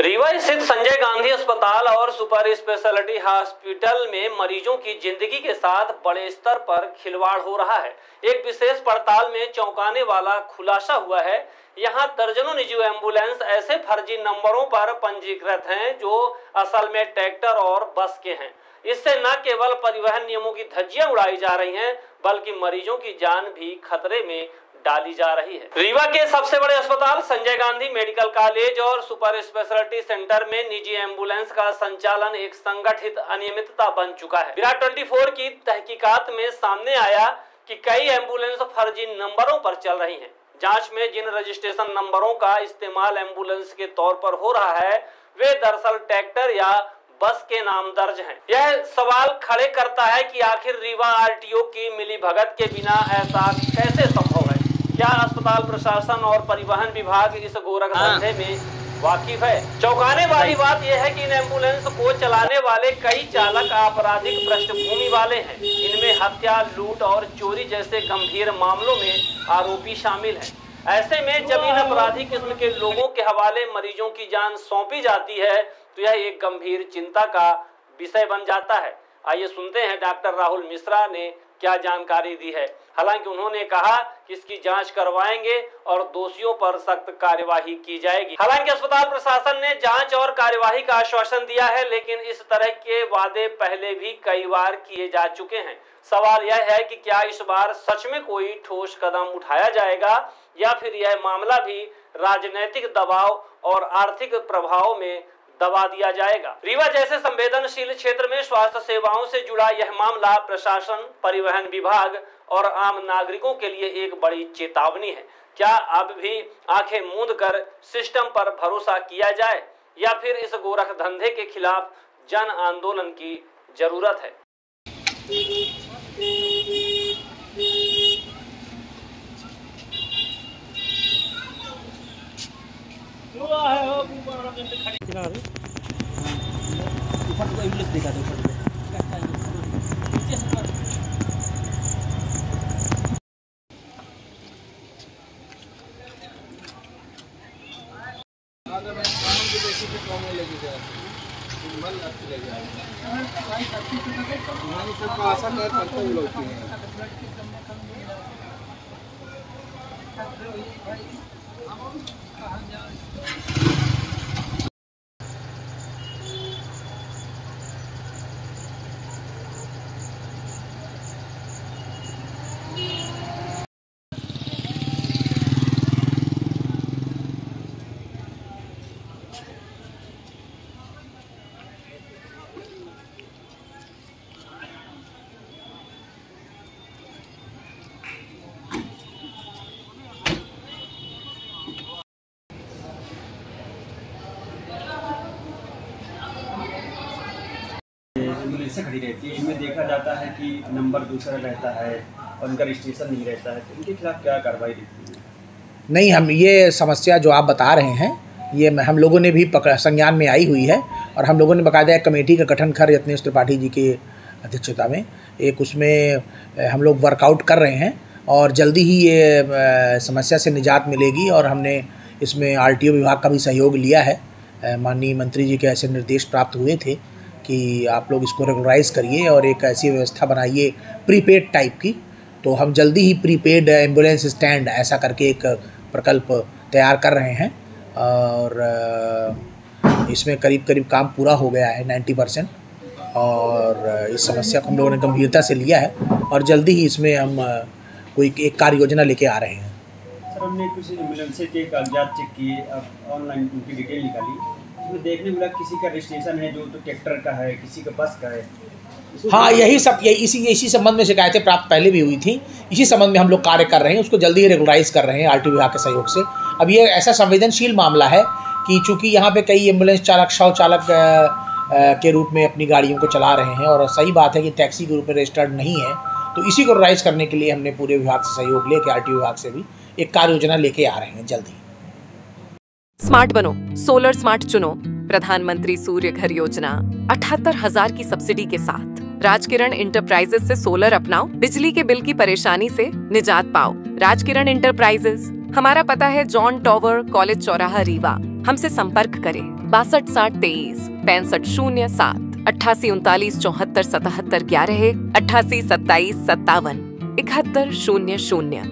रीवा स्थित संजय गांधी अस्पताल और सुपर स्पेशलिटी हॉस्पिटल में मरीजों की जिंदगी के साथ बड़े स्तर पर खिलवाड़ हो रहा है। एक विशेष पड़ताल में चौंकाने वाला खुलासा हुआ है। यहां दर्जनों निजी एम्बुलेंस ऐसे फर्जी नंबरों पर पंजीकृत हैं जो असल में ट्रैक्टर और बस के हैं। इससे न केवल परिवहन नियमों की धज्जियां उड़ाई जा रही हैं, बल्कि मरीजों की जान भी खतरे में डाली जा रही है। रीवा के सबसे बड़े अस्पताल संजय गांधी मेडिकल कॉलेज और सुपर स्पेशलिटी सेंटर में निजी एम्बुलेंस का संचालन एक संगठित अनियमितता बन चुका है। विराट 24 की तहकीकात में सामने आया कि कई एम्बुलेंस फर्जी नंबरों पर चल रही हैं। जांच में जिन रजिस्ट्रेशन नंबरों का इस्तेमाल एम्बुलेंस के तौर पर हो रहा है, वे दरअसल ट्रैक्टर या बस के नाम दर्ज हैं। यह सवाल खड़े करता है कि आखिर रीवा आरटीओ की मिलीभगत के बिना ऐसा कैसे संभव है। क्या अस्पताल प्रशासन और परिवहन विभाग इस गोरख धंधे में वाकिफ है? चौंकाने वाली बात यह है कि इन एम्बुलेंस को चलाने वाले कई चालक आपराधिक पृष्ठभूमि वाले हैं। इनमें हत्या, लूट और चोरी जैसे गंभीर मामलों में आरोपी शामिल हैं। ऐसे में जब इन अपराधी किस्म के लोगों के हवाले मरीजों की जान सौंपी जाती है तो यह एक गंभीर चिंता का विषय बन जाता है। आइए सुनते हैं डॉक्टर राहुल मिश्रा ने क्या जानकारी दी है। हालांकि उन्होंने कहा कि इसकी जांच करवाएंगे और दोषियों पर सख्त कार्यवाही की जाएगी। हालांकि अस्पताल प्रशासन ने जांच और कार्यवाही का आश्वासन दिया है, लेकिन इस तरह के वादे पहले भी कई बार किए जा चुके हैं। सवाल यह है कि क्या इस बार सच में कोई ठोस कदम उठाया जाएगा या फिर यह मामला भी राजनीतिक दबाव और आर्थिक प्रभाव में दबा दिया जाएगा। रीवा जैसे संवेदनशील क्षेत्र में स्वास्थ्य सेवाओं से जुड़ा यह मामला प्रशासन, परिवहन विभाग और आम नागरिकों के लिए एक बड़ी चेतावनी है। क्या अब भी आंखें मूंद कर सिस्टम पर भरोसा किया जाए या फिर इस गोरख धंधे के खिलाफ जन आंदोलन की जरूरत है? से खड़ी रहती है। इनमें देखा जाता है कि नंबर दूसरा रहता है और उनका रजिस्ट्रेशन नहीं रहता है, तो इनके खिलाफ क्या कार्रवाई दिखती है? नहीं, हम ये समस्या जो आप बता रहे हैं ये हम लोगों ने भी संज्ञान में आई हुई है और हम लोगों ने बाकायदा एक कमेटी का गठन कर यत्नेश त्रिपाठी जी की अध्यक्षता में एक उसमें हम लोग वर्कआउट कर रहे हैं और जल्दी ही ये समस्या से निजात मिलेगी। और हमने इसमें आरटीओ विभाग का भी सहयोग लिया है। माननीय मंत्री जी के ऐसे निर्देश प्राप्त हुए थे कि आप लोग इसको रेगुलराइज करिए और एक ऐसी व्यवस्था बनाइए प्रीपेड टाइप की। तो हम जल्दी ही प्रीपेड एम्बुलेंस स्टैंड ऐसा करके एक प्रकल्प तैयार कर रहे हैं और इसमें करीब करीब काम पूरा हो गया है 90%। और इस समस्या को हम लोगों ने गंभीरता से लिया है और जल्दी ही इसमें हम कोई एक कार्य योजना लेके आ रहे हैं। सर, हमने कुछ एम्बुलेंस के कागजात चेक किए, अब ऑनलाइन उनकी डिटेल निकाली, उसमें देखने मिला किसी का रजिस्ट्रेशन है जो तो ट्रैक्टर का है, किसी का बस का है। हाँ, यही सब इसी संबंध में शिकायतें प्राप्त पहले भी हुई थी। इसी संबंध में हम लोग कार्य कर रहे हैं, उसको जल्दी ही रेगुलराइज कर रहे हैं आरटीओ विभाग के सहयोग से। अब ये ऐसा संवेदनशील मामला है कि चूँकि यहाँ पे कई एम्बुलेंस चालक शव चालक के रूप में अपनी गाड़ियों को चला रहे हैं और सही बात है कि टैक्सी के रूप में रजिस्टर्ड नहीं है, तो इसी को रेगुलराइज करने के लिए हमने पूरे विभाग से सहयोग लेके आरटीओ विभाग से भी एक कार्य योजना लेके आ रहे हैं जल्दी। स्मार्ट बनो, सोलर स्मार्ट चुनो। प्रधानमंत्री सूर्य घर योजना 78,000 की सब्सिडी के साथ राजकिरण इंटरप्राइजेस से सोलर अपनाओ, बिजली के बिल की परेशानी से निजात पाओ। राजकिरण इंटरप्राइजेस, हमारा पता है जॉन टॉवर, कॉलेज चौराहा, रीवा। हमसे संपर्क करें। 626023, 6507, 8839 74 77 11, 88 27 57 7100।